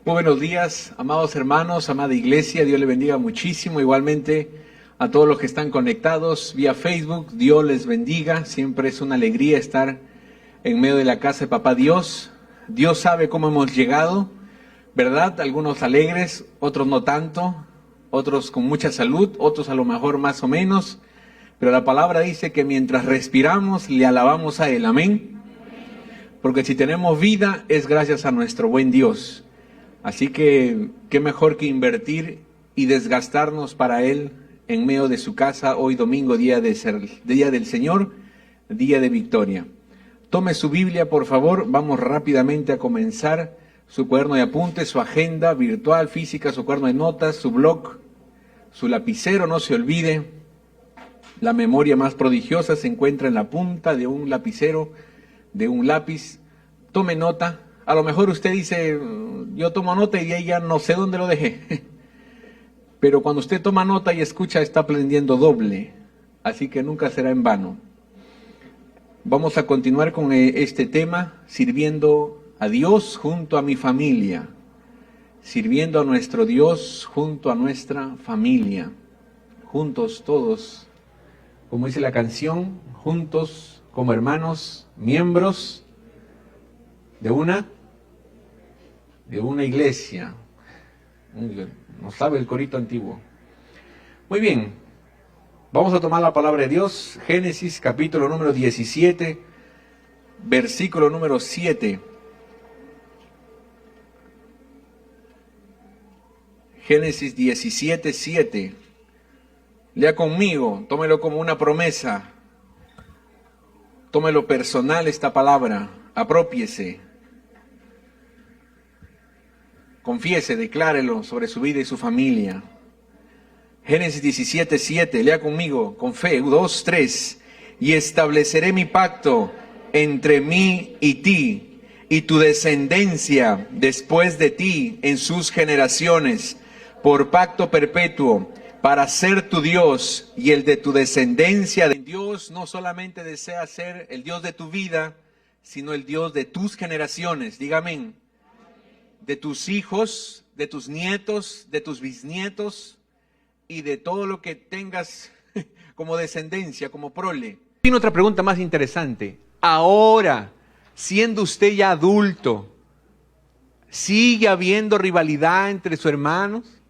Muy buenos días, amados hermanos, amada iglesia. Dios les bendiga muchísimo. Igualmente a todos los que están conectados vía Facebook, Dios les bendiga. Siempre es una alegría estar en medio de la casa de Papá Dios. Dios sabe cómo hemos llegado, ¿verdad? Algunos alegres, otros no tanto, otros con mucha salud, otros a lo mejor más o menos. Pero la palabra dice que mientras respiramos, le alabamos a Él. Amén. Porque si tenemos vida, es gracias a nuestro buen Dios. Así que, qué mejor que invertir y desgastarnos para Él en medio de su casa, hoy domingo, día del Señor, día de victoria. Tome su Biblia, por favor, vamos rápidamente a comenzar. Su cuaderno de apuntes, su agenda virtual, física, su cuaderno de notas, su blog, su lapicero, no se olvide. La memoria más prodigiosa se encuentra en la punta de un lapicero, de un lápiz. Tome nota. A lo mejor usted dice, yo tomo nota y ya no sé dónde lo dejé. Pero cuando usted toma nota y escucha, está aprendiendo doble. Así que nunca será en vano. Vamos a continuar con este tema, sirviendo a Dios junto a mi familia. Sirviendo a nuestro Dios junto a nuestra familia. Juntos todos, como dice la canción, juntos como hermanos, miembros de una iglesia. No sabe el corito antiguo. Muy bien, vamos a tomar la palabra de Dios. Génesis capítulo número 17, versículo número 7. Génesis 17, 7. Lea conmigo, tómelo como una promesa. Tómelo personal esta palabra, aprópiese. Confiese, declárelo sobre su vida y su familia. Génesis 17, 7, lea conmigo, con fe, 2, 3. Y estableceré mi pacto entre mí y ti, y tu descendencia después de ti en sus generaciones, por pacto perpetuo, para ser tu Dios y el de tu descendencia. Dios no solamente desea ser el Dios de tu vida, sino el Dios de tus generaciones. Dígame. De tus hijos, de tus nietos, de tus bisnietos y de todo lo que tengas como descendencia, como prole. Tiene otra pregunta más interesante. Ahora, siendo usted ya adulto, ¿sigue habiendo rivalidad entre sus hermanos?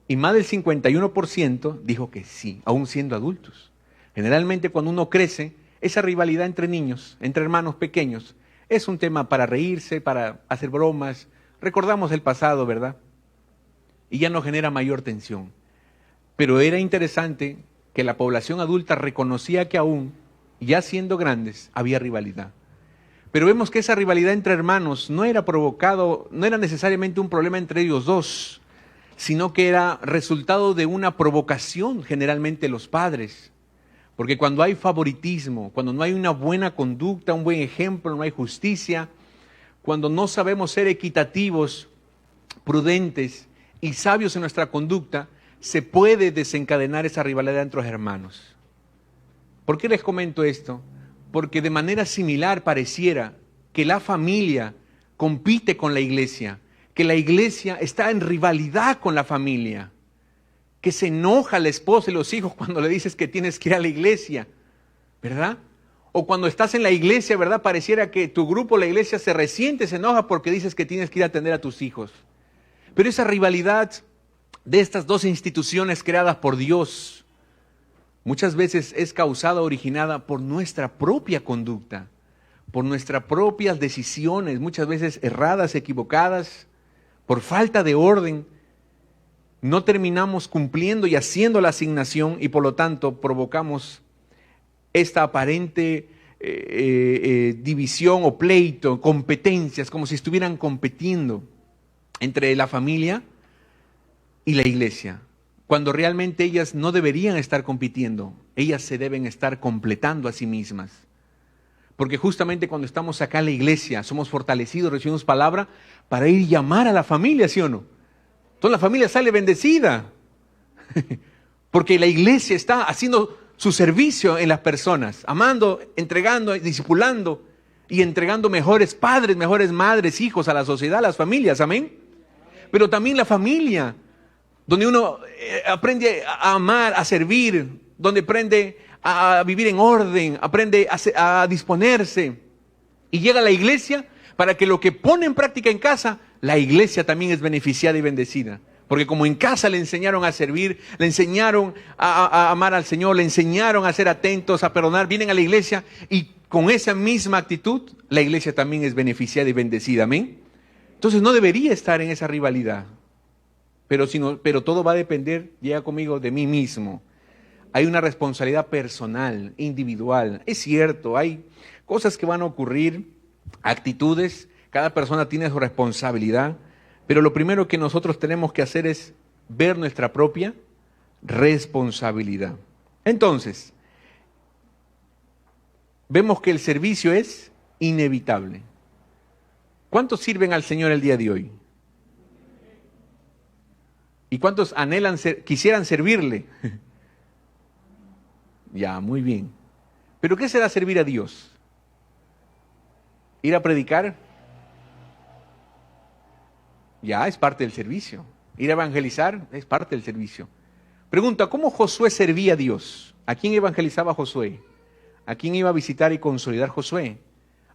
Y más del 51% dijo que sí, aún siendo adultos. Generalmente cuando uno crece, esa rivalidad entre niños, entre hermanos pequeños, es un tema para reírse, para hacer bromas. Recordamos el pasado, ¿verdad? Y ya no genera mayor tensión. Pero era interesante que la población adulta reconocía que aún, ya siendo grandes, había rivalidad. Pero vemos que esa rivalidad entre hermanos no era necesariamente un problema entre ellos dos, sino que era resultado de una provocación, generalmente los padres. Porque cuando hay favoritismo, cuando no hay una buena conducta, un buen ejemplo, no hay justicia, cuando no sabemos ser equitativos, prudentes y sabios en nuestra conducta, se puede desencadenar esa rivalidad entre los hermanos. ¿Por qué les comento esto? Porque de manera similar pareciera que la familia compite con la iglesia, que la iglesia está en rivalidad con la familia, que se enoja la esposa y los hijos cuando le dices que tienes que ir a la iglesia, ¿verdad? O cuando estás en la iglesia, ¿verdad? Pareciera que tu grupo, la iglesia, se resiente, se enoja porque dices que tienes que ir a atender a tus hijos. Pero esa rivalidad de estas dos instituciones creadas por Dios muchas veces es causada, originada por nuestra propia conducta, por nuestras propias decisiones, muchas veces erradas, equivocadas, por falta de orden. No terminamos cumpliendo y haciendo la asignación y por lo tanto provocamos esta aparente división o pleito, competencias, como si estuvieran compitiendo entre la familia y la iglesia, cuando realmente ellas no deberían estar compitiendo, ellas se deben estar completando a sí mismas. Porque justamente cuando estamos acá en la iglesia, somos fortalecidos, recibimos palabra para ir y llamar a la familia, ¿sí o no? Entonces la familia sale bendecida, porque la iglesia está haciendo su servicio en las personas, amando, entregando, discipulando y entregando mejores padres, mejores madres, hijos a la sociedad, a las familias, amén. pero también la familia, donde uno aprende a amar, a servir, donde aprende a vivir en orden, aprende a disponerse. Y llega a la iglesia para que lo que pone en práctica en casa, la iglesia también es beneficiada y bendecida. Porque como en casa le enseñaron a servir, le enseñaron a amar al Señor, le enseñaron a ser atentos, a perdonar, vienen a la iglesia y con esa misma actitud, la iglesia también es beneficiada y bendecida. Amén. Entonces no debería estar en esa rivalidad. Pero todo va a depender, llega conmigo, de mí mismo. Hay una responsabilidad personal, individual. Es cierto, hay cosas que van a ocurrir, actitudes, cada persona tiene su responsabilidad. Pero lo primero que nosotros tenemos que hacer es ver nuestra propia responsabilidad. Entonces, vemos que el servicio es inevitable. ¿Cuántos sirven al Señor el día de hoy? ¿Y cuántos quisieran servirle? Ya, muy bien. ¿Pero qué será servir a Dios? ¿Ir a predicar? Ya, es parte del servicio. Ir a evangelizar es parte del servicio. Pregunta, ¿cómo Josué servía a Dios? ¿A quién evangelizaba Josué? ¿A quién iba a visitar y consolidar Josué?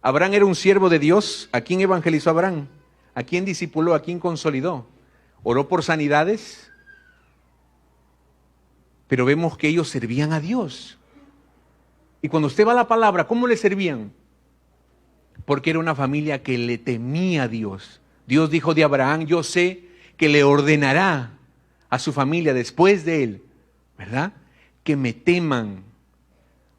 ¿Abraham era un siervo de Dios? ¿A quién evangelizó Abraham? ¿A quién discipuló? ¿A quién consolidó? ¿Oró por sanidades? Pero vemos que ellos servían a Dios. Y cuando usted va a la palabra, ¿cómo le servían? Porque era una familia que le temía a Dios. Dios dijo de Abraham, yo sé que le ordenará a su familia después de él, ¿verdad? Que me teman.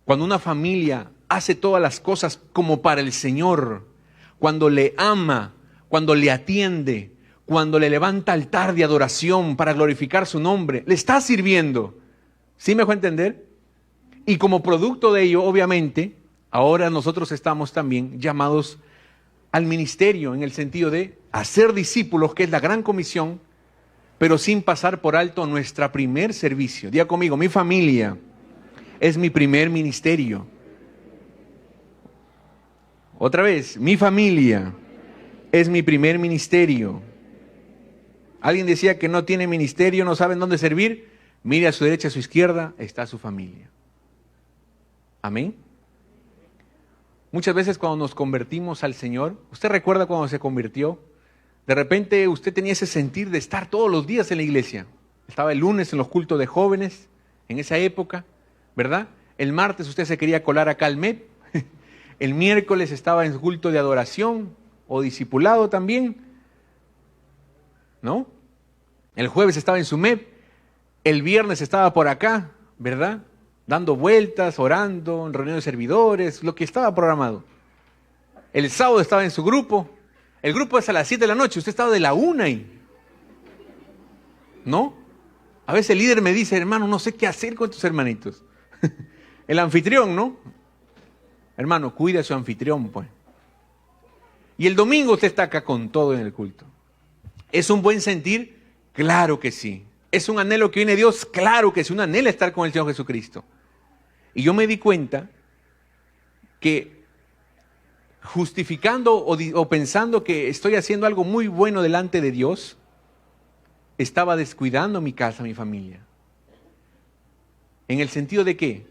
Cuando una familia hace todas las cosas como para el Señor, cuando le ama, cuando le atiende, cuando le levanta altar de adoración para glorificar su nombre, le está sirviendo. ¿Sí me dejó entender? Y como producto de ello, obviamente, ahora nosotros estamos también llamados al ministerio en el sentido de hacer discípulos, que es la gran comisión, pero sin pasar por alto nuestra primer servicio. Diga conmigo, mi familia es mi primer ministerio. Otra vez, mi familia es mi primer ministerio. Alguien decía que no tiene ministerio, no saben dónde servir. Mire a su derecha, a su izquierda, está su familia. Amén. Muchas veces cuando nos convertimos al Señor, ¿usted recuerda cuando se convirtió? De repente usted tenía ese sentir de estar todos los días en la iglesia. Estaba el lunes en los cultos de jóvenes, en esa época, ¿verdad? El martes usted se quería colar acá al MEP. El miércoles estaba en su culto de adoración o discipulado también, ¿no? El jueves estaba en su MEP. El viernes estaba por acá, ¿verdad? Dando vueltas, orando, en reunión de servidores, lo que estaba programado. El sábado estaba en su grupo. El grupo es a las 7 de la noche, usted estaba de la 1 ahí. ¿No? A veces el líder me dice, hermano, no sé qué hacer con tus hermanitos. El anfitrión, ¿no? Hermano, cuida a su anfitrión, pues. Y el domingo usted está acá con todo en el culto. ¿Es un buen sentir? Claro que sí. ¿Es un anhelo que viene de Dios? Claro que sí, un anhelo estar con el Señor Jesucristo. Y yo me di cuenta que justificando o pensando que estoy haciendo algo muy bueno delante de Dios, estaba descuidando mi casa, mi familia. ¿En el sentido de qué?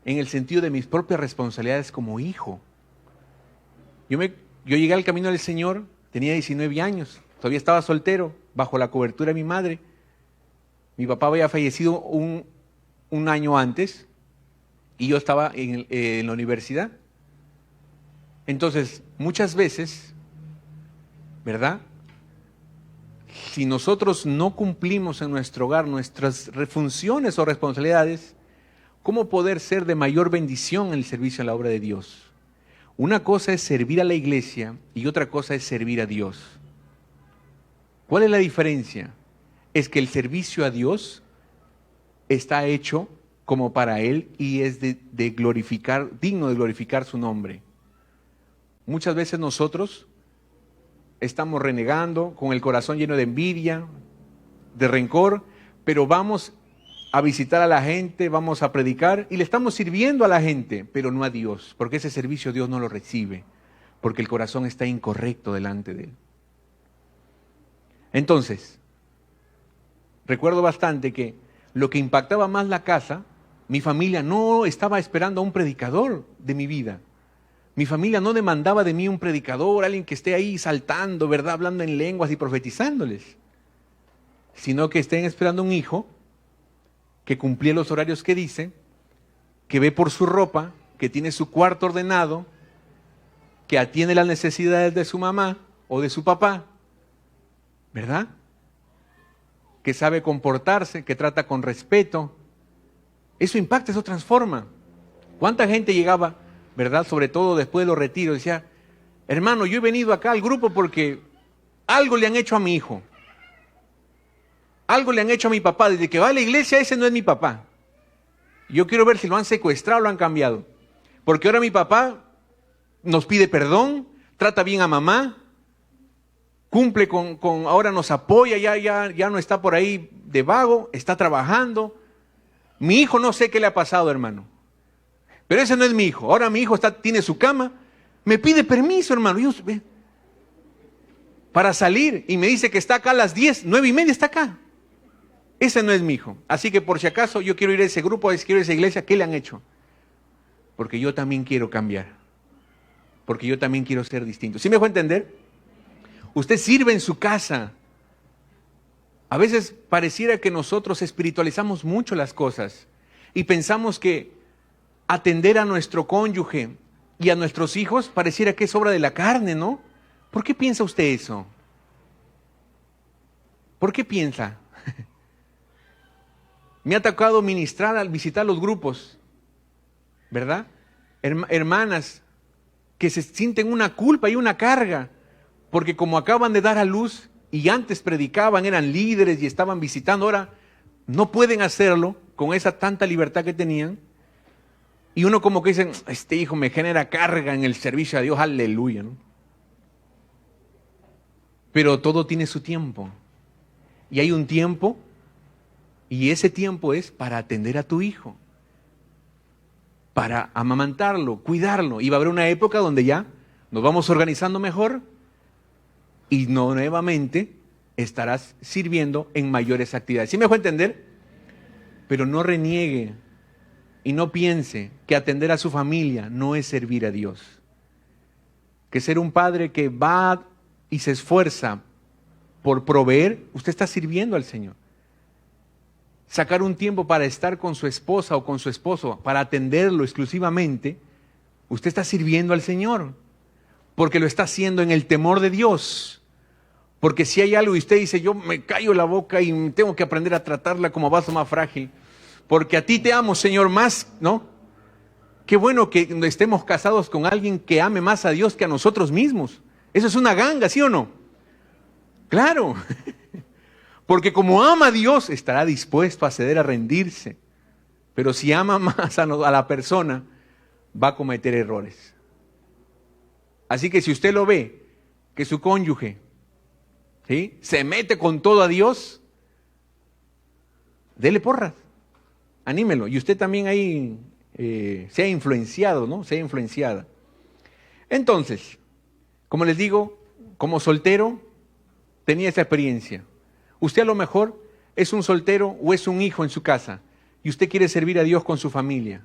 En el sentido de mis propias responsabilidades como hijo. Yo llegué al camino del Señor, tenía 19 años, todavía estaba soltero, bajo la cobertura de mi madre. Mi papá había fallecido un año antes y yo estaba en la universidad. Entonces, muchas veces, ¿verdad? Si nosotros no cumplimos en nuestro hogar nuestras funciones o responsabilidades, ¿cómo poder ser de mayor bendición en el servicio a la obra de Dios? Una cosa es servir a la iglesia y otra cosa es servir a Dios. ¿Cuál es la diferencia? Es que el servicio a Dios está hecho como para Él y es digno de glorificar su nombre. Muchas veces nosotros estamos renegando, con el corazón lleno de envidia, de rencor, pero vamos a visitar a la gente, vamos a predicar y le estamos sirviendo a la gente, pero no a Dios, porque ese servicio Dios no lo recibe, porque el corazón está incorrecto delante de Él. Entonces, recuerdo bastante que lo que impactaba más la casa, mi familia no estaba esperando a un predicador de mi vida. Mi familia no demandaba de mí un predicador, alguien que esté ahí saltando, ¿verdad? Hablando en lenguas y profetizándoles. Sino que estén esperando un hijo que cumplía los horarios que dice, que ve por su ropa, que tiene su cuarto ordenado, que atiende las necesidades de su mamá o de su papá, ¿verdad? Que sabe comportarse, que trata con respeto. Eso impacta, eso transforma. ¿Cuánta gente llegaba, verdad? Sobre todo después de los retiros, decía, hermano, yo he venido acá al grupo porque algo le han hecho a mi hijo. Algo le han hecho a mi papá. Desde que va a la iglesia, ese no es mi papá. Yo quiero ver si lo han secuestrado o lo han cambiado. Porque ahora mi papá nos pide perdón, trata bien a mamá, cumple ahora nos apoya, ya no está por ahí de vago, está trabajando. Mi hijo no sé qué le ha pasado, hermano. Pero ese no es mi hijo. Ahora mi hijo tiene su cama, me pide permiso, hermano. Para salir y me dice que está acá a las 10, 9:30 está acá. Ese no es mi hijo. Así que por si acaso yo quiero ir a ese grupo, quiero ir a esa iglesia, ¿qué le han hecho? Porque yo también quiero cambiar. Porque yo también quiero ser distinto. ¿Sí me dejó entender? Usted sirve en su casa. A veces pareciera que nosotros espiritualizamos mucho las cosas y pensamos que atender a nuestro cónyuge y a nuestros hijos pareciera que es obra de la carne, ¿no? ¿Por qué piensa usted eso? ¿Por qué piensa? Me ha tocado ministrar al visitar los grupos, ¿verdad? Hermanas que se sienten una culpa y una carga, porque como acaban de dar a luz y antes predicaban, eran líderes y estaban visitando, ahora no pueden hacerlo con esa tanta libertad que tenían. Y uno como que dice, este hijo me genera carga en el servicio a Dios, aleluya, ¿no? Pero todo tiene su tiempo. Y hay un tiempo, y ese tiempo es para atender a tu hijo, para amamantarlo, cuidarlo. Y va a haber una época donde ya nos vamos organizando mejor y no nuevamente estarás sirviendo en mayores actividades. ¿Sí me dejó entender? Pero no reniegue y no piense que atender a su familia no es servir a Dios. Que ser un padre que va y se esfuerza por proveer, usted está sirviendo al Señor. Sacar un tiempo para estar con su esposa o con su esposo, para atenderlo exclusivamente, usted está sirviendo al Señor, porque lo está haciendo en el temor de Dios. Porque si hay algo y usted dice, yo me callo la boca y tengo que aprender a tratarla como vaso más frágil, porque a ti te amo, Señor, más, ¿no? Qué bueno que estemos casados con alguien que ame más a Dios que a nosotros mismos. Eso es una ganga, ¿sí o no? Claro. Porque como ama a Dios, estará dispuesto a ceder, a rendirse. Pero si ama más a la persona, va a cometer errores. Así que si usted lo ve, que su cónyuge, ¿sí?, se mete con todo a Dios, dele porras, anímelo. Y usted también ahí sea influenciado, ¿no? Sea influenciada. Entonces, como les digo, como soltero, tenía esa experiencia. Usted a lo mejor es un soltero o es un hijo en su casa y usted quiere servir a Dios con su familia,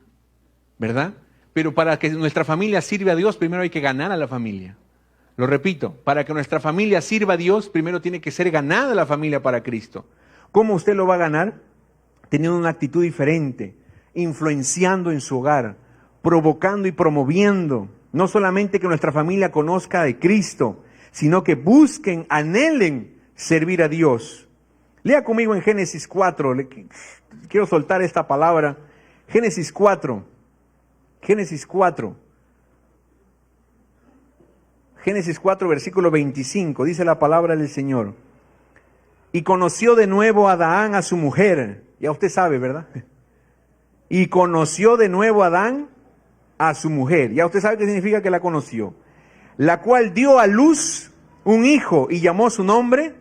¿verdad? Pero para que nuestra familia sirva a Dios, primero hay que ganar a la familia. Lo repito, para que nuestra familia sirva a Dios, primero tiene que ser ganada la familia para Cristo. ¿Cómo usted lo va a ganar? Teniendo una actitud diferente, influenciando en su hogar, provocando y promoviendo, no solamente que nuestra familia conozca de Cristo, sino que busquen, anhelen servir a Dios. Lea conmigo en Génesis 4, quiero soltar esta palabra. Génesis 4, versículo 25, dice la palabra del Señor. Y conoció de nuevo Adán a su mujer, ya usted sabe, ¿verdad? Y conoció de nuevo Adán a su mujer, ya usted sabe qué significa que la conoció, la cual dio a luz un hijo y llamó su nombre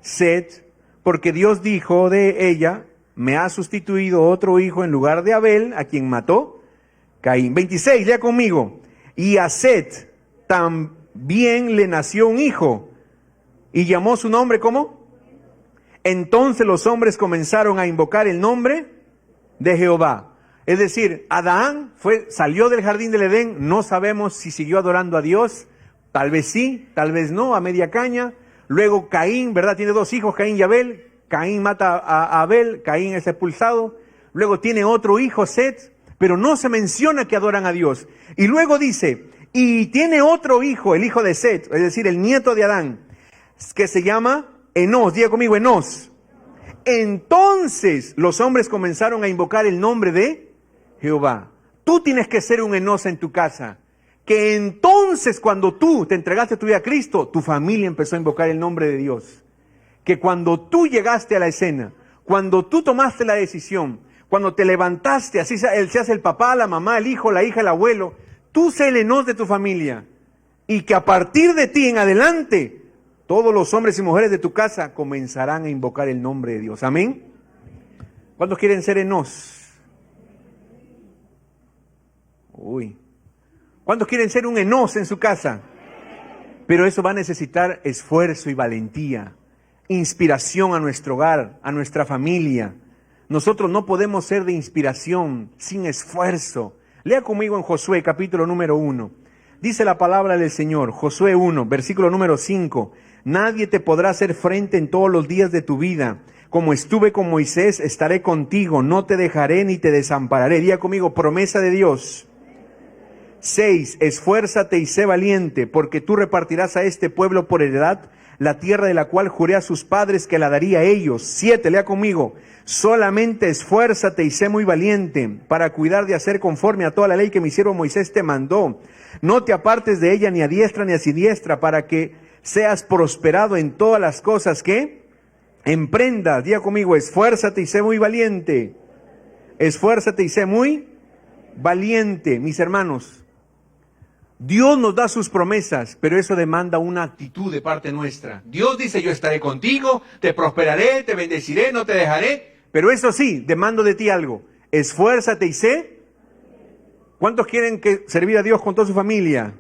Set, porque Dios dijo de ella, me ha sustituido otro hijo en lugar de Abel, a quien mató Caín. 26, lea conmigo. Y a Set también le nació un hijo y llamó su nombre, ¿cómo? Entonces los hombres comenzaron a invocar el nombre de Jehová. Es decir, Adán salió del jardín del Edén, no sabemos si siguió adorando a Dios, tal vez sí, tal vez no, a media caña. Luego Caín, ¿verdad? Tiene 2 hijos, Caín y Abel. Caín mata a Abel, Caín es expulsado. Luego tiene otro hijo, Set, pero no se menciona que adoran a Dios. Y luego dice, y tiene otro hijo, el hijo de Set, es decir, el nieto de Adán, que se llama Enós. Diga conmigo, Enós. Entonces los hombres comenzaron a invocar el nombre de Jehová. Tú tienes que ser un Enós en tu casa. Que entonces cuando tú te entregaste tu vida a Cristo, tu familia empezó a invocar el nombre de Dios. Que cuando tú llegaste a la escena, cuando tú tomaste la decisión, cuando te levantaste, así seas el papá, la mamá, el hijo, la hija, el abuelo, tú sé el Enós de tu familia. Y que a partir de ti en adelante, todos los hombres y mujeres de tu casa comenzarán a invocar el nombre de Dios. Amén. ¿Cuántos quieren ser Enós? Uy. ¿Cuántos quieren ser un Enós en su casa? Pero eso va a necesitar esfuerzo y valentía, inspiración a nuestro hogar, a nuestra familia. Nosotros no podemos ser de inspiración sin esfuerzo. Lea conmigo en Josué capítulo número 1. Dice la palabra del Señor, Josué 1, versículo número 5. Nadie te podrá hacer frente en todos los días de tu vida. Como estuve con Moisés, estaré contigo, no te dejaré ni te desampararé. Diga conmigo, promesa de Dios. 6. Esfuérzate y sé valiente, porque tú repartirás a este pueblo por heredad la tierra de la cual juré a sus padres que la daría a ellos. 7. Lea conmigo. Solamente esfuérzate y sé muy valiente para cuidar de hacer conforme a toda la ley que mi siervo Moisés te mandó. No te apartes de ella ni a diestra ni a siniestra, para que seas prosperado en todas las cosas que emprendas. Diga conmigo, esfuérzate y sé muy valiente. Esfuérzate y sé muy valiente. Mis hermanos, Dios nos da sus promesas, pero eso demanda una actitud de parte nuestra. Dios dice, yo estaré contigo, te prosperaré, te bendeciré, no te dejaré. Pero eso sí, demando de ti algo. Esfuérzate y sé. ¿Cuántos quieren servir a Dios con toda su familia?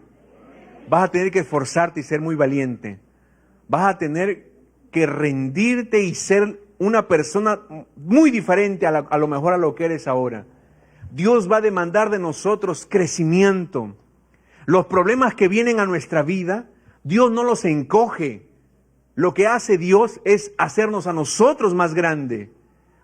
Vas a tener que esforzarte y ser muy valiente. Vas a tener que rendirte y ser una persona muy diferente a lo mejor a lo que eres ahora. Dios va a demandar de nosotros crecimiento. Los problemas que vienen a nuestra vida, Dios no los encoge. Lo que hace Dios es hacernos a nosotros más grande.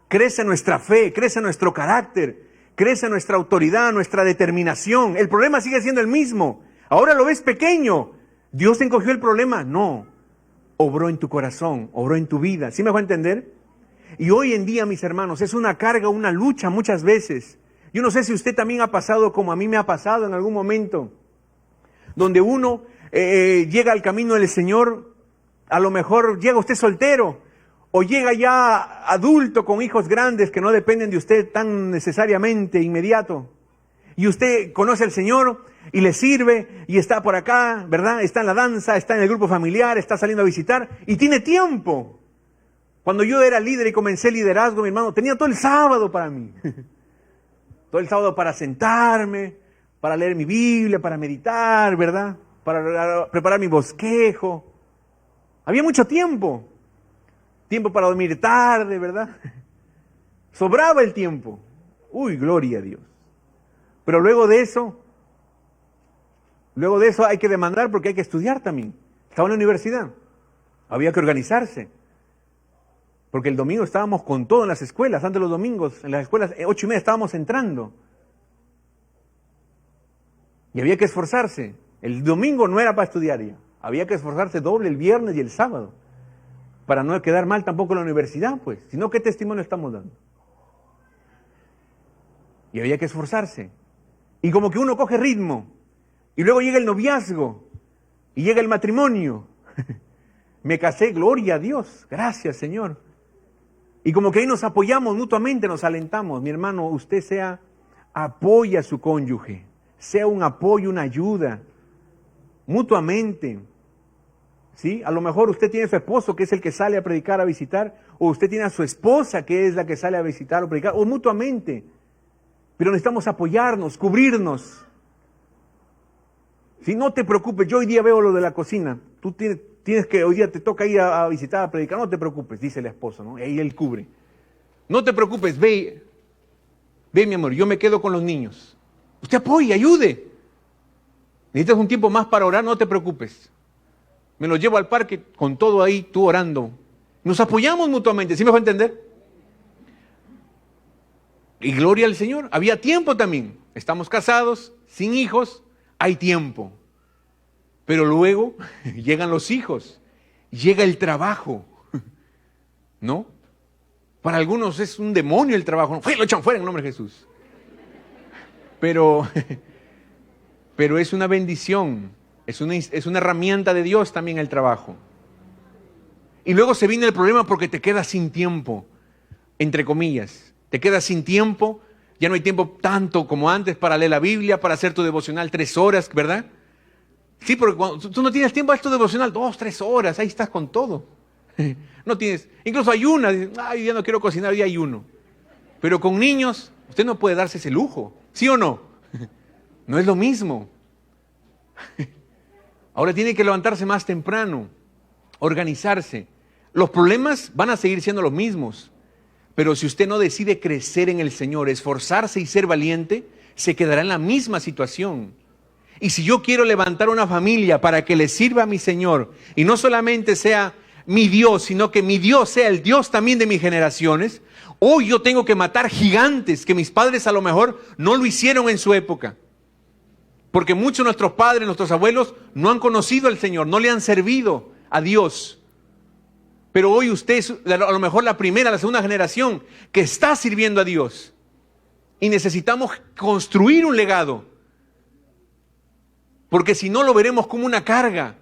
Crece nuestra fe, crece nuestro carácter, crece nuestra autoridad, nuestra determinación. El problema sigue siendo el mismo. Ahora lo ves pequeño. ¿Dios encogió el problema? No. Obró en tu corazón, obró en tu vida. ¿Sí me va a entender? Y hoy en día, mis hermanos, es una carga, una lucha muchas veces. Yo no sé si usted también ha pasado como a mí me ha pasado en algún momento, donde uno llega al camino del Señor, a lo mejor llega usted soltero, o llega ya adulto con hijos grandes que no dependen de usted tan necesariamente inmediato, y usted conoce al Señor y le sirve, y está por acá, ¿verdad? Está en la danza, está en el grupo familiar, está saliendo a visitar, y tiene tiempo. Cuando yo era líder y comencé el liderazgo, mi hermano, tenía todo el sábado para mí. Todo el sábado para sentarme, para leer mi Biblia, para meditar, ¿verdad? Para preparar mi bosquejo. Había mucho tiempo. Tiempo para dormir tarde, ¿verdad? Sobraba el tiempo. Uy, gloria a Dios. Pero luego de eso hay que demandar porque hay que estudiar también. Estaba en la universidad. Había que organizarse. Porque el domingo estábamos con todo en las escuelas. Antes los domingos, en las escuelas, 8:30 estábamos entrando. Y había que esforzarse. El domingo no era para estudiar ya. Había que esforzarse doble el viernes y el sábado. Para no quedar mal tampoco en la universidad, pues. Si no, ¿qué testimonio estamos dando? Y había que esforzarse. Y como que uno coge ritmo. Y luego llega el noviazgo. Y llega el matrimonio. Me casé, gloria a Dios. Gracias, Señor. Y como que ahí nos apoyamos mutuamente, nos alentamos. Mi hermano, usted apoya a su cónyuge. Sea un apoyo, una ayuda, mutuamente, ¿sí? A lo mejor usted tiene a su esposo, que es el que sale a predicar, a visitar, o usted tiene a su esposa, que es la que sale a visitar o predicar, o mutuamente. Pero necesitamos apoyarnos, cubrirnos, Si no te preocupes, yo hoy día veo lo de la cocina. Tú tienes que, hoy día te toca ir a visitar, a predicar. No te preocupes, dice la esposa, ¿no? Y ahí él cubre. No te preocupes, ve, mi amor, yo me quedo con los niños. Usted apoye, ayude. Necesitas un tiempo más para orar, no te preocupes. Me lo llevo al parque con todo ahí, tú orando. Nos apoyamos mutuamente, ¿sí me va a entender? Y gloria al Señor, había tiempo también. Estamos casados, sin hijos, hay tiempo. Pero luego llegan los hijos, llega el trabajo, ¿no? Para algunos es un demonio el trabajo. ¿No? Lo echan fuera en el nombre de Jesús. Pero es una bendición, es una herramienta de Dios también el trabajo. Y luego se viene el problema porque te quedas sin tiempo, entre comillas. Te quedas sin tiempo, ya no hay tiempo tanto como antes para leer la Biblia, para hacer tu devocional 3 horas, ¿verdad? Sí, porque cuando tú no tienes tiempo a tu devocional 2, 3 horas, ahí estás con todo. No tienes, incluso ayunas, ay, ya no quiero cocinar, ya ayuno. Pero con niños, usted no puede darse ese lujo, ¿sí o no? No es lo mismo. Ahora tiene que levantarse más temprano, organizarse. Los problemas van a seguir siendo los mismos, pero si usted no decide crecer en el Señor, esforzarse y ser valiente, se quedará en la misma situación. Y si yo quiero levantar una familia para que le sirva a mi Señor, y no solamente sea mi Dios, sino que mi Dios sea el Dios también de mis generaciones, hoy yo tengo que matar gigantes que mis padres a lo mejor no lo hicieron en su época. Porque muchos de nuestros padres, nuestros abuelos, no han conocido al Señor, no le han servido a Dios. Pero hoy usted es a lo mejor la primera, la segunda generación que está sirviendo a Dios. Y necesitamos construir un legado. Porque si no lo veremos como una carga.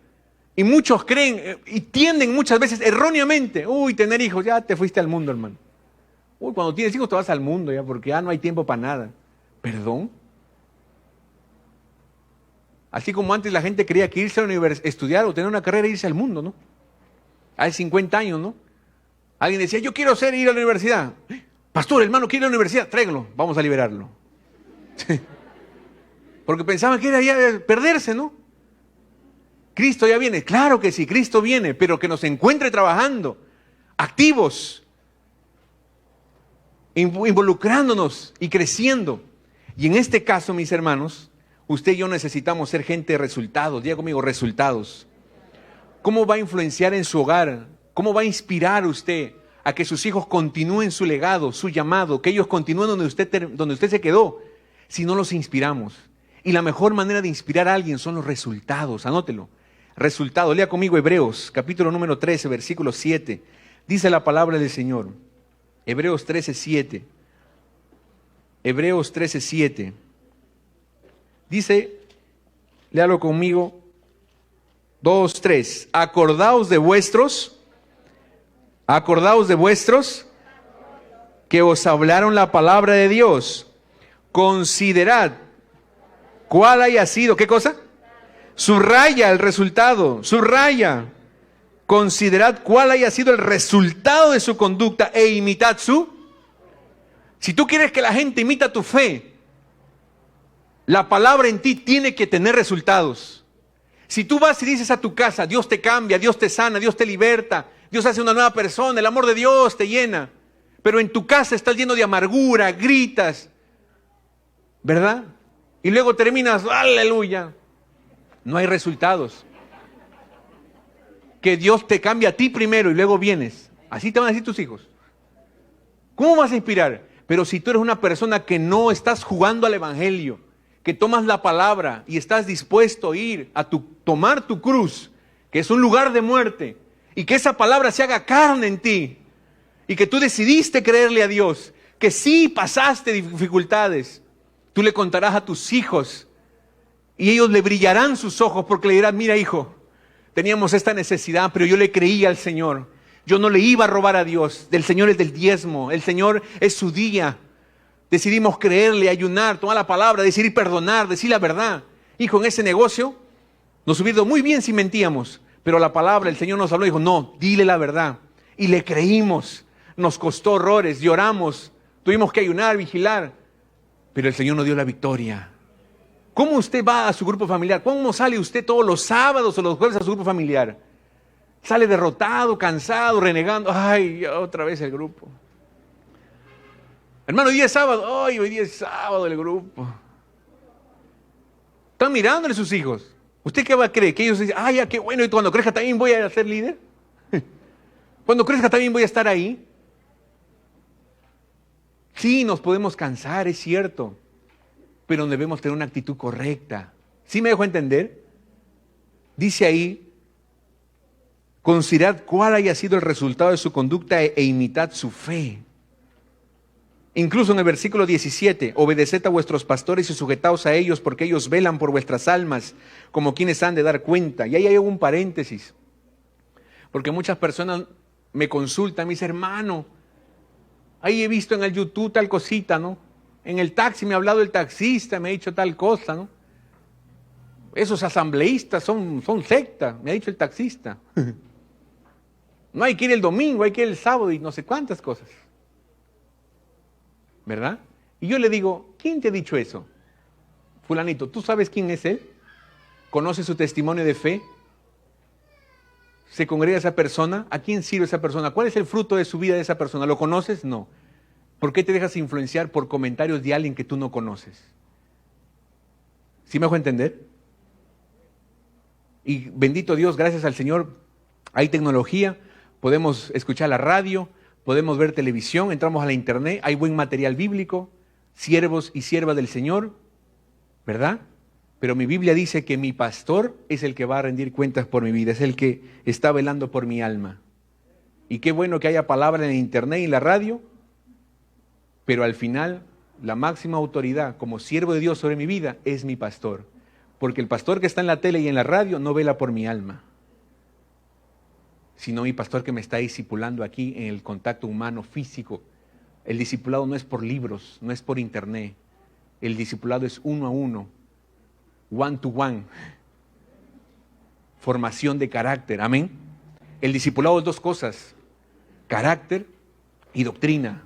Y muchos creen y tienden muchas veces erróneamente. Uy, tener hijos, ya te fuiste al mundo, hermano. Uy, cuando tienes hijos te vas al mundo ya, porque ya no hay tiempo para nada. ¿Perdón? Así como antes la gente creía que irse a la universidad, estudiar o tener una carrera e irse al mundo, ¿no? Hace 50 años, ¿no? Alguien decía, yo quiero ir a la universidad. Pastor, hermano, quiere ir a la universidad, tráigalo, vamos a liberarlo. Porque pensaban que era ya perderse, ¿no? Cristo ya viene, claro que sí, Cristo viene, pero que nos encuentre trabajando, activos, involucrándonos y creciendo. Y en este caso, mis hermanos, usted y yo necesitamos ser gente de resultados. Diga conmigo, resultados. ¿Cómo va a influenciar en su hogar? ¿Cómo va a inspirar usted a que sus hijos continúen su legado, su llamado, que ellos continúen donde usted se quedó, si no los inspiramos? Y la mejor manera de inspirar a alguien son los resultados. Anótelo. Resultados. Lea conmigo Hebreos, capítulo número 13, versículo 7. Dice la palabra del Señor. Hebreos 13, 7. Hebreos 13, 7. Dice, léalo conmigo. 2, 3. Acordaos de vuestros que os hablaron la palabra de Dios. Considerad cuál haya sido, ¿qué cosa? Subraya el resultado, subraya. Considerad cuál haya sido el resultado de su conducta e imitad su. Si tú quieres que la gente imita tu fe, la palabra en ti tiene que tener resultados. Si tú vas y dices a tu casa, Dios te cambia, Dios te sana, Dios te liberta, Dios hace una nueva persona, el amor de Dios te llena, pero en tu casa estás lleno de amargura, gritas, ¿verdad? Y luego terminas, aleluya, no hay resultados. Que Dios te cambie a ti primero y luego vienes. Así te van a decir tus hijos. ¿Cómo vas a inspirar? Pero si tú eres una persona que no estás jugando al evangelio, que tomas la palabra y estás dispuesto a ir a tomar tu cruz, que es un lugar de muerte, y que esa palabra se haga carne en ti, y que tú decidiste creerle a Dios, que sí pasaste dificultades, tú le contarás a tus hijos, y ellos le brillarán sus ojos, porque le dirán, mira hijo, teníamos esta necesidad, pero yo le creí al Señor, yo no le iba a robar a Dios, del Señor es del diezmo, el Señor es su día. Decidimos creerle, ayunar, tomar la palabra, decidir perdonar, decir la verdad. Hijo, en ese negocio nos hubiera ido muy bien si mentíamos, pero la palabra, el Señor nos habló y dijo, no, dile la verdad. Y le creímos, nos costó horrores, lloramos, tuvimos que ayunar, vigilar, pero el Señor nos dio la victoria. ¿Cómo usted va a su grupo familiar? ¿Cómo sale usted todos los sábados o los jueves a su grupo familiar? Sale derrotado, cansado, renegando. Ay, ya otra vez el grupo. Hermano, hoy día es sábado. Ay, hoy día es sábado el grupo. Están mirándole sus hijos. ¿Usted qué va a creer? Que ellos dicen, ay, ya qué bueno, y cuando crezca también voy a ser líder. Cuando crezca también voy a estar ahí. Sí, nos podemos cansar, es cierto, pero debemos tener una actitud correcta. ¿Sí me dejo entender? Dice ahí, considerad cuál haya sido el resultado de su conducta e imitad su fe. Incluso en el versículo 17, obedeced a vuestros pastores y sujetaos a ellos porque ellos velan por vuestras almas como quienes han de dar cuenta. Y ahí hay un paréntesis, porque muchas personas me consultan, mis hermanos, ahí he visto en el YouTube tal cosita, ¿no? En el taxi me ha hablado el taxista, me ha dicho tal cosa, ¿no? Esos asambleístas son secta, me ha dicho el taxista. No hay que ir el domingo, hay que ir el sábado y no sé cuántas cosas. ¿Verdad? Y yo le digo, ¿quién te ha dicho eso? Fulanito, ¿tú sabes quién es él? ¿Conoces su testimonio de fe? ¿Se congrega esa persona? ¿A quién sirve esa persona? ¿Cuál es el fruto de su vida de esa persona? ¿Lo conoces? No. ¿Por qué te dejas influenciar por comentarios de alguien que tú no conoces? ¿Sí me dejo entender? Y bendito Dios, gracias al Señor, hay tecnología, podemos escuchar la radio, podemos ver televisión, entramos a la internet, hay buen material bíblico, siervos y siervas del Señor, ¿verdad? Pero mi Biblia dice que mi pastor es el que va a rendir cuentas por mi vida, es el que está velando por mi alma. Y qué bueno que haya palabra en el internet y en la radio, pero al final la máxima autoridad como siervo de Dios sobre mi vida es mi pastor. Porque el pastor que está en la tele y en la radio no vela por mi alma, sino mi pastor que me está discipulando aquí en el contacto humano, físico. El discipulado no es por libros, no es por internet. El discipulado es uno a uno, one to one. Formación de carácter, amén. El discipulado es dos cosas, carácter y doctrina.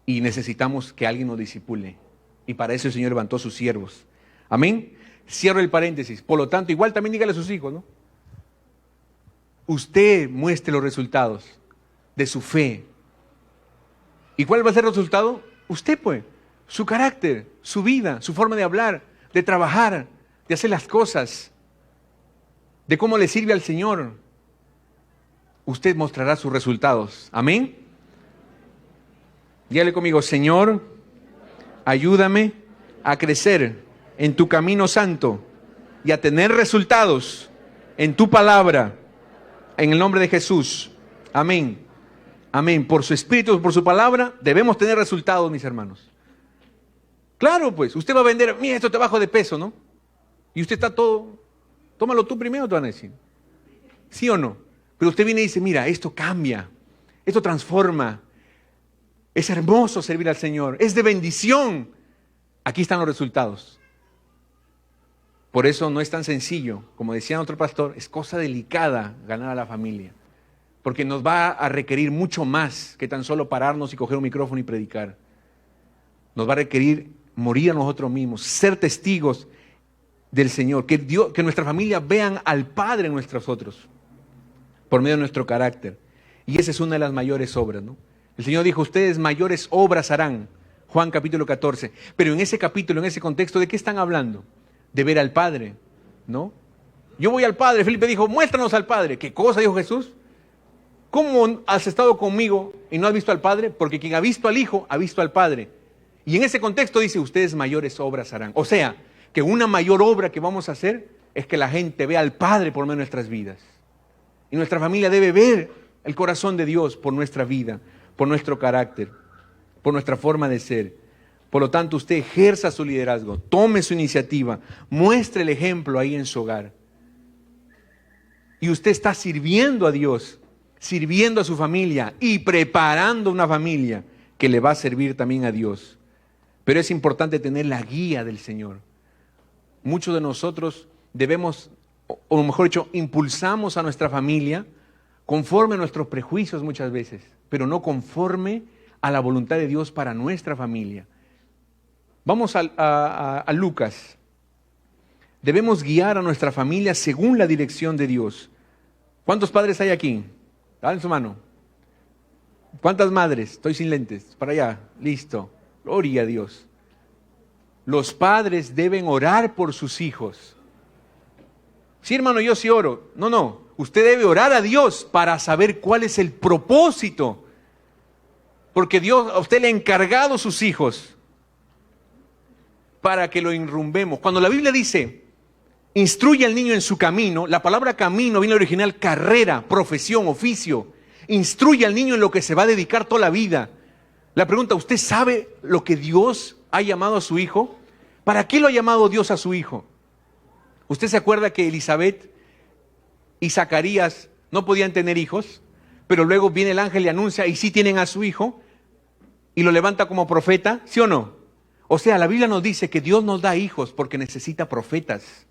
Y necesitamos que alguien nos discipule. Y para eso el Señor levantó a sus siervos. Amén. Cierro el paréntesis. Por lo tanto, igual también dígale a sus hijos, ¿no? Usted muestre los resultados de su fe. ¿Y cuál va a ser el resultado? Usted, pues, su carácter, su vida, su forma de hablar, de trabajar, de hacer las cosas, de cómo le sirve al Señor. Usted mostrará sus resultados. Amén. Dígale conmigo, Señor, ayúdame a crecer en tu camino santo y a tener resultados en tu palabra. En el nombre de Jesús. Amén. Amén. Por su espíritu, por su palabra, debemos tener resultados, mis hermanos. Claro, pues, usted va a vender, mira, esto te bajo de peso, ¿no? Y usted está todo, tómalo tú primero, te van a decir. ¿Sí o no? Pero usted viene y dice, mira, esto cambia, esto transforma. Es hermoso servir al Señor, es de bendición. Aquí están los resultados. Por eso no es tan sencillo, como decía otro pastor, es cosa delicada ganar a la familia, porque nos va a requerir mucho más que tan solo pararnos y coger un micrófono y predicar. Nos va a requerir morir a nosotros mismos, ser testigos del Señor, que nuestra familia vean al Padre en nosotros, por medio de nuestro carácter. Y esa es una de las mayores obras, ¿no? El Señor dijo, ustedes mayores obras harán, Juan capítulo 14, pero en ese capítulo, en ese contexto, ¿de qué están hablando? De ver al Padre, ¿no? Yo voy al Padre, Felipe dijo, muéstranos al Padre. ¿Qué cosa dijo Jesús? ¿Cómo has estado conmigo y no has visto al Padre? Porque quien ha visto al Hijo, ha visto al Padre. Y en ese contexto dice, ustedes mayores obras harán. O sea, que una mayor obra que vamos a hacer es que la gente vea al Padre por medio de nuestras vidas. Y nuestra familia debe ver el corazón de Dios por nuestra vida, por nuestro carácter, por nuestra forma de ser. Por lo tanto, usted ejerza su liderazgo, tome su iniciativa, muestre el ejemplo ahí en su hogar. Y usted está sirviendo a Dios, sirviendo a su familia y preparando una familia que le va a servir también a Dios. Pero es importante tener la guía del Señor. Muchos de nosotros debemos, o mejor dicho, impulsamos a nuestra familia conforme a nuestros prejuicios muchas veces, pero no conforme a la voluntad de Dios para nuestra familia. Vamos a Lucas. Debemos guiar a nuestra familia según la dirección de Dios. ¿Cuántos padres hay aquí? Dale su mano. ¿Cuántas madres? Estoy sin lentes. Para allá. Listo. Gloria a Dios. Los padres deben orar por sus hijos. Sí, hermano, yo sí oro. No. Usted debe orar a Dios para saber cuál es el propósito. Porque Dios a usted le ha encargado sus hijos para que lo enrumbemos. Cuando la Biblia dice, instruye al niño en su camino, la palabra camino viene original carrera, profesión, oficio. Instruye al niño en lo que se va a dedicar toda la vida. La pregunta, ¿usted sabe lo que Dios ha llamado a su hijo? ¿Para qué lo ha llamado Dios a su hijo? ¿Usted se acuerda que Elizabeth y Zacarías no podían tener hijos? Pero luego viene el ángel y anuncia, y sí tienen a su hijo, y lo levanta como profeta, ¿sí o no? O sea, la Biblia nos dice que Dios nos da hijos porque necesita profetas.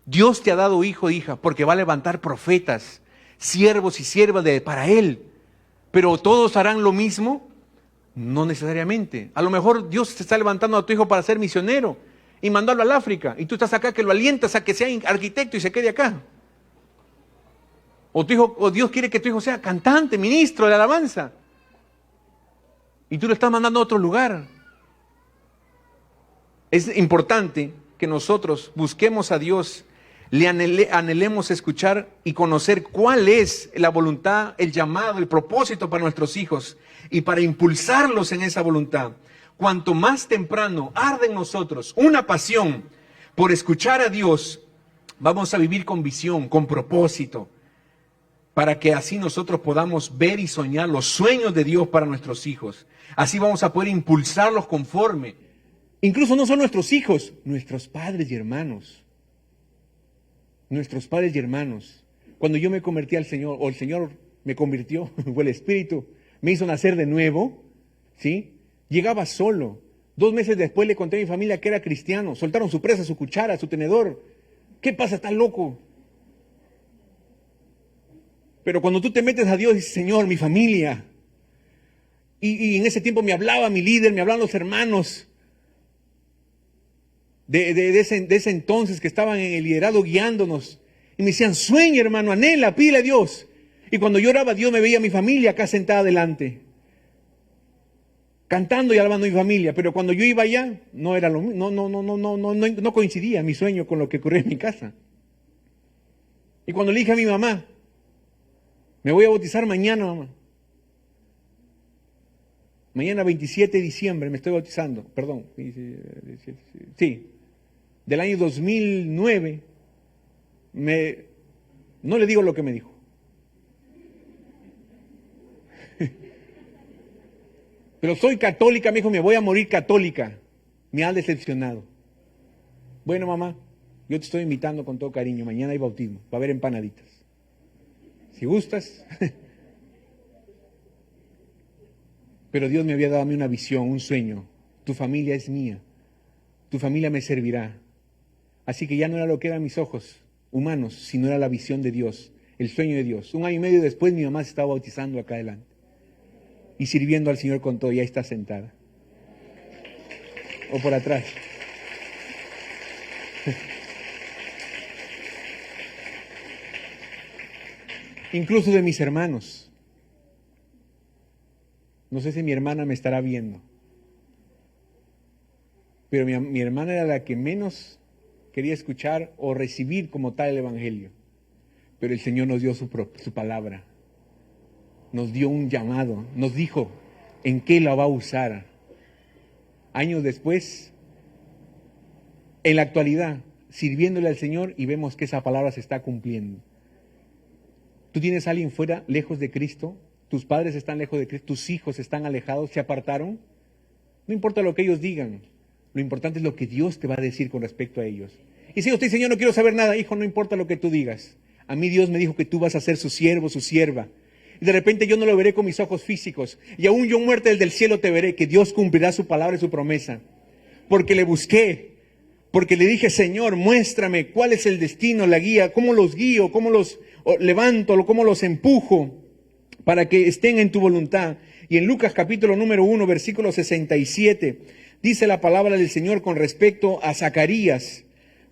Dios te ha dado hijo e hija porque va a levantar profetas, siervos y siervas para Él. Pero ¿todos harán lo mismo? No necesariamente. A lo mejor Dios te está levantando a tu hijo para ser misionero y mandarlo al África. Y tú estás acá que lo alientas a que sea arquitecto y se quede acá. O tu hijo, o Dios quiere que tu hijo sea cantante, ministro de alabanza. Y tú lo estás mandando a otro lugar. Es importante que nosotros busquemos a Dios, le anhelemos escuchar y conocer cuál es la voluntad, el llamado, el propósito para nuestros hijos y para impulsarlos en esa voluntad. Cuanto más temprano arde en nosotros una pasión por escuchar a Dios, vamos a vivir con visión, con propósito, para que así nosotros podamos ver y soñar los sueños de Dios para nuestros hijos. Así vamos a poder impulsarlos conforme. Incluso no son nuestros hijos, nuestros padres y hermanos. Nuestros padres y hermanos. Cuando yo me convertí al Señor, o el Señor me convirtió, o el Espíritu me hizo nacer de nuevo, ¿sí? Llegaba solo. 2 meses después le conté a mi familia que era cristiano. Soltaron su presa, su cuchara, su tenedor. ¿Qué pasa? ¿Estás loco? Pero cuando tú te metes a Dios, dices, Señor, mi familia. Y en ese tiempo me hablaba mi líder, me hablaban los hermanos de ese entonces que estaban en el liderado guiándonos. Y me decían, sueña hermano, anhela, pídele a Dios. Y cuando yo oraba, Dios me veía a mi familia acá sentada adelante, cantando y alabando a mi familia. Pero cuando yo iba allá, no era lo mismo, no coincidía mi sueño con lo que ocurría en mi casa. Y cuando le dije a mi mamá, me voy a bautizar mañana, mamá. Mañana 27 de diciembre me estoy bautizando, perdón, sí, del año 2009, no le digo lo que me dijo. Pero soy católica, me dijo, me voy a morir católica. Me ha decepcionado. Bueno, mamá, yo te estoy invitando con todo cariño, mañana hay bautismo, va a haber empanaditas. Si gustas. Pero Dios me había dado a mí una visión, un sueño. Tu familia es mía. Tu familia me servirá. Así que ya no era lo que eran mis ojos humanos, sino era la visión de Dios, el sueño de Dios. 1 año y medio después mi mamá se estaba bautizando acá adelante. Y sirviendo al Señor con todo, y ahí está sentada. O por atrás. Incluso de mis hermanos. No sé si mi hermana me estará viendo, pero mi hermana era la que menos quería escuchar o recibir como tal el Evangelio. Pero el Señor nos dio su palabra, nos dio un llamado, nos dijo en qué la va a usar. Años después, en la actualidad, sirviéndole al Señor, y vemos que esa palabra se está cumpliendo. ¿Tú tienes a alguien fuera, lejos de Cristo? Tus padres están lejos de Cristo, tus hijos están alejados, se apartaron. No importa lo que ellos digan, lo importante es lo que Dios te va a decir con respecto a ellos. Y si usted dice, Señor, no quiero saber nada, hijo, no importa lo que tú digas. A mí Dios me dijo que tú vas a ser su siervo, su sierva. Y de repente yo no lo veré con mis ojos físicos. Y aún yo muerta desde el cielo te veré, que Dios cumplirá su palabra y su promesa. Porque le busqué, porque le dije, Señor, muéstrame cuál es el destino, la guía, cómo los guío, cómo los levanto, cómo los empujo, para que estén en tu voluntad. Y en Lucas capítulo número 1, versículo 67, Dice la palabra del Señor con respecto a Zacarías.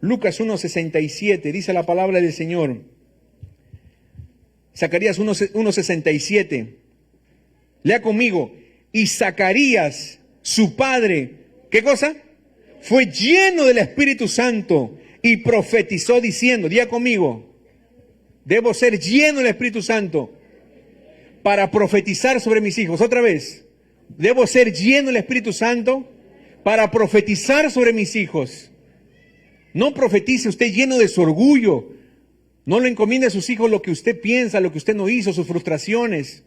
Lucas 1:67, dice la palabra del Señor. Zacarías 1:67. Lea conmigo. Y Zacarías, su padre, ¿qué cosa? Fue lleno del Espíritu Santo y profetizó diciendo, diga conmigo, debo ser lleno del Espíritu Santo para profetizar sobre mis hijos. Otra vez, debo ser lleno del Espíritu Santo para profetizar sobre mis hijos. No profetice usted lleno de su orgullo. No le encomiende a sus hijos lo que usted piensa, lo que usted no hizo, sus frustraciones.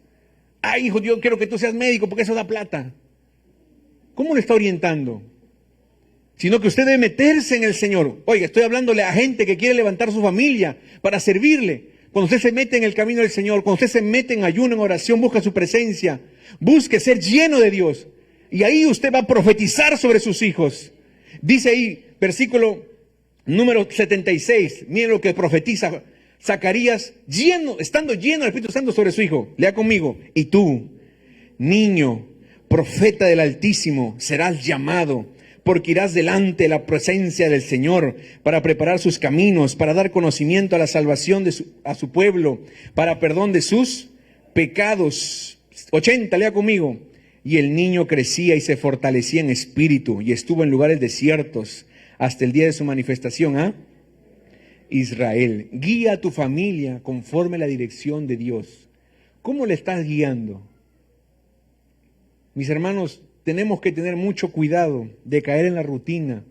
Ay, hijo, yo quiero que tú seas médico porque eso da plata. ¿Cómo le está orientando? Sino que usted debe meterse en el Señor. Oiga, estoy hablándole a gente que quiere levantar su familia para servirle. Cuando usted se mete en el camino del Señor, cuando usted se mete en ayuno, en oración, busca su presencia, busque ser lleno de Dios. Y ahí usted va a profetizar sobre sus hijos. Dice ahí, versículo número 76, miren lo que profetiza Zacarías, estando lleno del Espíritu Santo sobre su hijo. Lea conmigo. Y tú, niño, profeta del Altísimo, serás llamado, porque irás delante de la presencia del Señor para preparar sus caminos, para dar conocimiento a la salvación a su pueblo, para perdón de sus pecados. 80, lea conmigo. Y el niño crecía y se fortalecía en espíritu y estuvo en lugares desiertos hasta el día de su manifestación a Israel. Guía a tu familia conforme a la dirección de Dios. ¿Cómo le estás guiando? Mis hermanos, tenemos que tener mucho cuidado de caer en la rutina,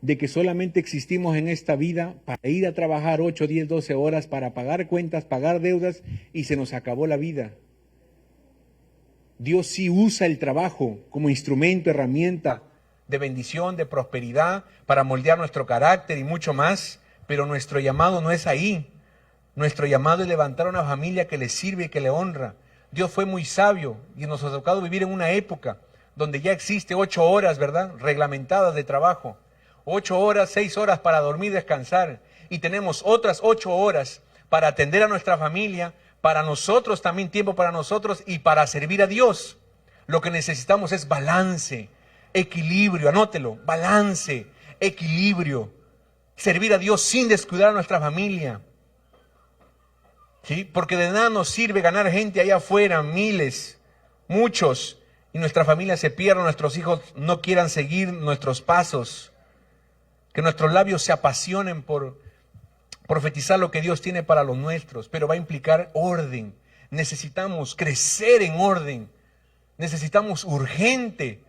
de que solamente existimos en esta vida para ir a trabajar 8, 10, 12 horas, para pagar cuentas, pagar deudas y se nos acabó la vida. Dios sí usa el trabajo como instrumento, herramienta de bendición, de prosperidad, para moldear nuestro carácter y mucho más, pero nuestro llamado no es ahí. Nuestro llamado es levantar una familia que le sirve y que le honra. Dios fue muy sabio y nos ha tocado vivir en una época donde ya existe 8 horas, ¿verdad?, reglamentadas de trabajo. 8 horas, 6 horas para dormir, descansar. Y tenemos otras 8 horas para atender a nuestra familia, para nosotros también tiempo para nosotros y para servir a Dios. Lo que necesitamos es balance, equilibrio, anótelo, balance, equilibrio. Servir a Dios sin descuidar a nuestra familia. ¿Sí? Porque de nada nos sirve ganar gente allá afuera, miles, muchos, y nuestra familia se pierde, nuestros hijos no quieran seguir nuestros pasos. Que nuestros labios se apasionen por profetizar lo que Dios tiene para los nuestros, pero va a implicar orden. Necesitamos crecer en orden. Necesitamos urgente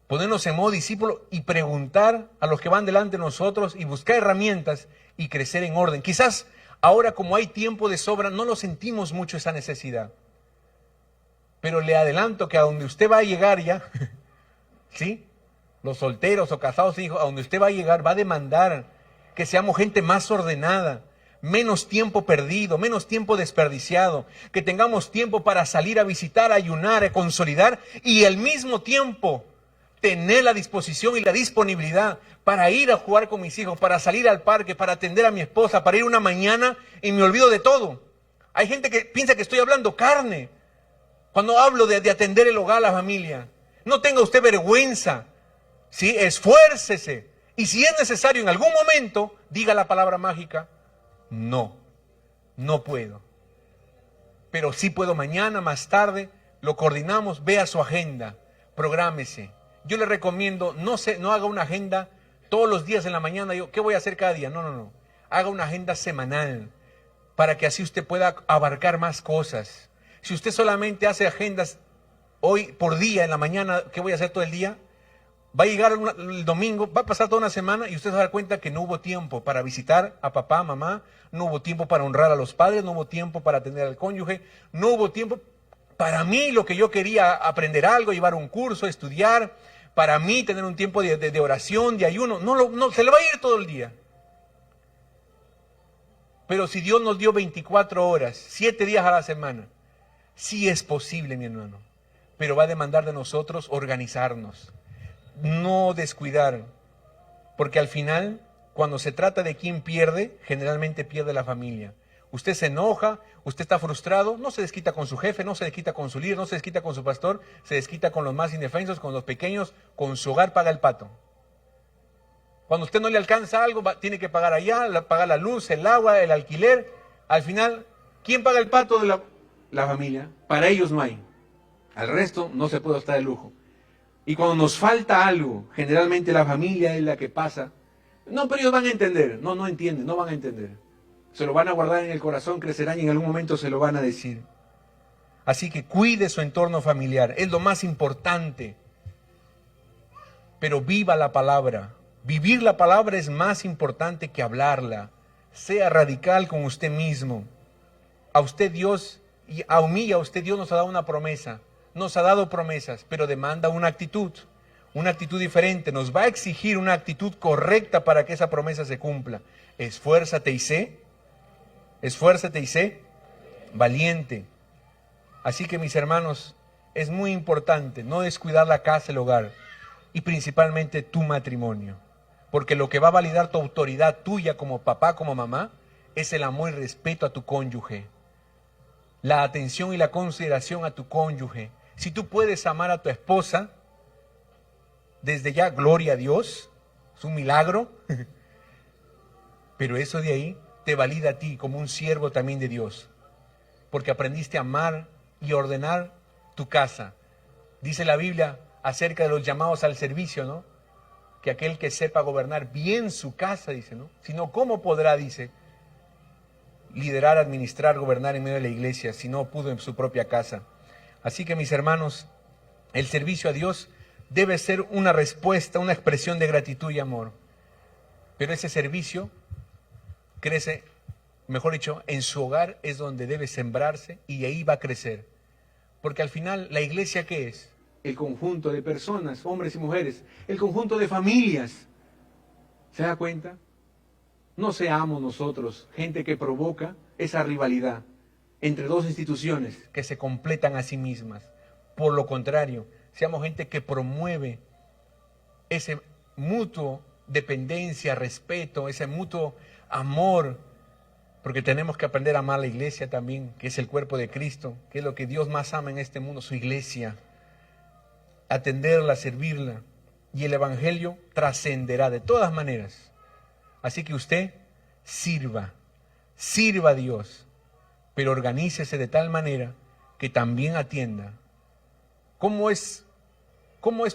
ponernos en modo discípulo y preguntar a los que van delante de nosotros y buscar herramientas y crecer en orden. Quizás ahora, como hay tiempo de sobra, no lo sentimos mucho esa necesidad. Pero le adelanto que a donde usted va a llegar ya, ¿sí?, los solteros o casados, hijos, a donde usted va a llegar va a demandar que seamos gente más ordenada, menos tiempo perdido, menos tiempo desperdiciado, que tengamos tiempo para salir a visitar, a ayunar, a consolidar y al mismo tiempo tener la disposición y la disponibilidad para ir a jugar con mis hijos, para salir al parque, para atender a mi esposa, para ir una mañana y me olvido de todo. Hay gente que piensa que estoy hablando carne cuando hablo de atender el hogar, la familia. No tenga usted vergüenza, ¿sí? Esfuércese. Y si es necesario en algún momento, diga la palabra mágica, no puedo. Pero sí puedo mañana, más tarde, lo coordinamos, vea su agenda, prográmese. Yo le recomiendo, no haga una agenda todos los días en la mañana, ¿qué voy a hacer cada día? No. Haga una agenda semanal, para que así usted pueda abarcar más cosas. Si usted solamente hace agendas hoy por día, en la mañana, ¿qué voy a hacer todo el día? Va a llegar el domingo, va a pasar toda una semana y usted se va a dar cuenta que no hubo tiempo para visitar a papá, mamá, no hubo tiempo para honrar a los padres, no hubo tiempo para atender al cónyuge, no hubo tiempo para mí, lo que yo quería, aprender algo, llevar un curso, estudiar, para mí tener un tiempo de oración, de ayuno, no, se le va a ir todo el día. Pero si Dios nos dio 24 horas, 7 días a la semana, sí es posible, mi hermano, pero va a demandar de nosotros organizarnos. No descuidar, porque al final, cuando se trata de quién pierde, generalmente pierde la familia. Usted se enoja, usted está frustrado, no se desquita con su jefe, no se desquita con su líder, no se desquita con su pastor, se desquita con los más indefensos, con los pequeños, con su hogar paga el pato. Cuando usted no le alcanza algo, tiene que pagar allá, pagar la luz, el agua, el alquiler. Al final, ¿quién paga el pato de la familia? Para ellos no hay. Al resto no se puede estar de lujo. Y cuando nos falta algo, generalmente la familia es la que pasa. No, pero ellos van a entender. No, no entienden, no van a entender. Se lo van a guardar en el corazón, crecerán y en algún momento se lo van a decir. Así que cuide su entorno familiar, es lo más importante. Pero viva la palabra. Vivir la palabra es más importante que hablarla. Sea radical con usted mismo. A usted Dios, y a mí y a usted Dios nos ha dado una promesa. Nos ha dado promesas, pero demanda una actitud diferente. Nos va a exigir una actitud correcta para que esa promesa se cumpla. Esfuérzate y sé valiente. Así que mis hermanos, es muy importante no descuidar la casa, el hogar y principalmente tu matrimonio. Porque lo que va a validar tu autoridad tuya como papá, como mamá, es el amor y respeto a tu cónyuge. La atención y la consideración a tu cónyuge. Si tú puedes amar a tu esposa, desde ya, gloria a Dios, es un milagro. Pero eso de ahí te valida a ti como un siervo también de Dios. Porque aprendiste a amar y ordenar tu casa. Dice la Biblia acerca de los llamados al servicio, ¿no? Que aquel que sepa gobernar bien su casa, dice, ¿no? Si no, ¿cómo podrá, dice, liderar, administrar, gobernar en medio de la iglesia si no pudo en su propia casa? Así que mis hermanos, el servicio a Dios debe ser una respuesta, una expresión de gratitud y amor. Pero ese servicio crece, mejor dicho, en su hogar es donde debe sembrarse y ahí va a crecer. Porque al final, ¿la iglesia qué es? El conjunto de personas, hombres y mujeres, el conjunto de familias. ¿Se da cuenta? No seamos nosotros gente que provoca esa rivalidad entre dos instituciones que se completan a sí mismas. Por lo contrario, seamos gente que promueve ese mutuo dependencia, respeto, ese mutuo amor, porque tenemos que aprender a amar a la iglesia también, que es el cuerpo de Cristo, que es lo que Dios más ama en este mundo, su iglesia. Atenderla, servirla, y el evangelio trascenderá de todas maneras. Así que usted sirva a Dios, pero organícese de tal manera que también atienda. ¿Cómo es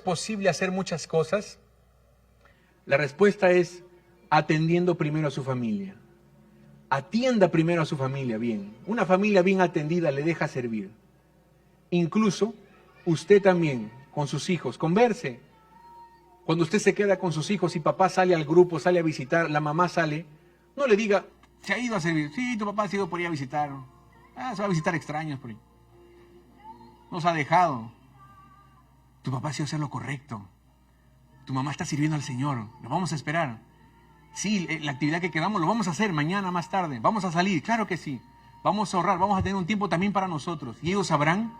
posible hacer muchas cosas? La respuesta es atendiendo primero a su familia. Atienda primero a su familia bien. Una familia bien atendida le deja servir. Incluso usted también con sus hijos, converse. Cuando usted se queda con sus hijos y papá sale al grupo, sale a visitar, la mamá sale, no le diga, se ha ido a servir. Sí, tu papá ha ido por ahí a visitar. Se va a visitar extraños por ahí. Nos ha dejado. Tu papá ha ido a hacer lo correcto. Tu mamá está sirviendo al Señor. Lo vamos a esperar. Sí, la actividad que quedamos lo vamos a hacer mañana más tarde. Vamos a salir, claro que sí. Vamos a ahorrar, vamos a tener un tiempo también para nosotros. Y ellos sabrán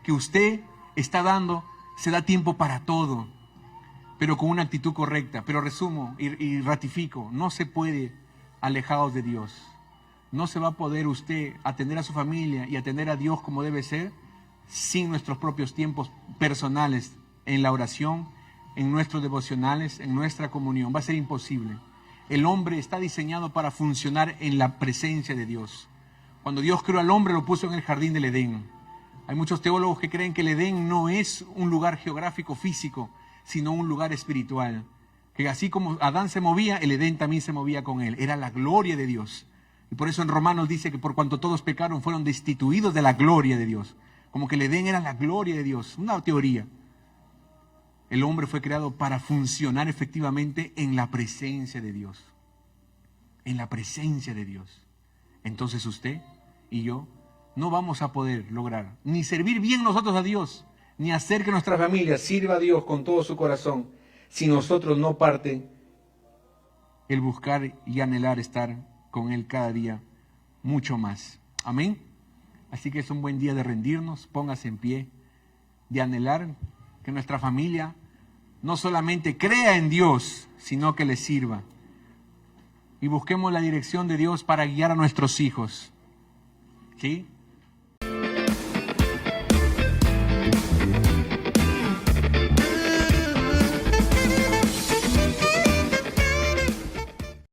que usted está dando, se da tiempo para todo, pero con una actitud correcta. Pero resumo y ratifico, no se puede alejados de Dios. No se va a poder usted atender a su familia y atender a Dios como debe ser sin nuestros propios tiempos personales en la oración, en nuestros devocionales, en nuestra comunión. Va a ser imposible. El hombre está diseñado para funcionar en la presencia de Dios. Cuando Dios creó al hombre, lo puso en el jardín del Edén. Hay muchos teólogos que creen que el Edén no es un lugar geográfico físico, sino un lugar espiritual. Que así como Adán se movía, el Edén también se movía con él. Era la gloria de Dios. Y por eso en Romanos dice que por cuanto todos pecaron, fueron destituidos de la gloria de Dios. Como que el Edén era la gloria de Dios. Una teoría. El hombre fue creado para funcionar efectivamente en la presencia de Dios. En la presencia de Dios. Entonces usted y yo no vamos a poder lograr ni servir bien nosotros a Dios, ni hacer que nuestra familia sirva a Dios con todo su corazón, si nosotros no parte el buscar y anhelar estar con Él cada día mucho más. Amén. Así que es un buen día de rendirnos, póngase en pie, de anhelar que nuestra familia no solamente crea en Dios, sino que le sirva. Y busquemos la dirección de Dios para guiar a nuestros hijos. ¿Sí?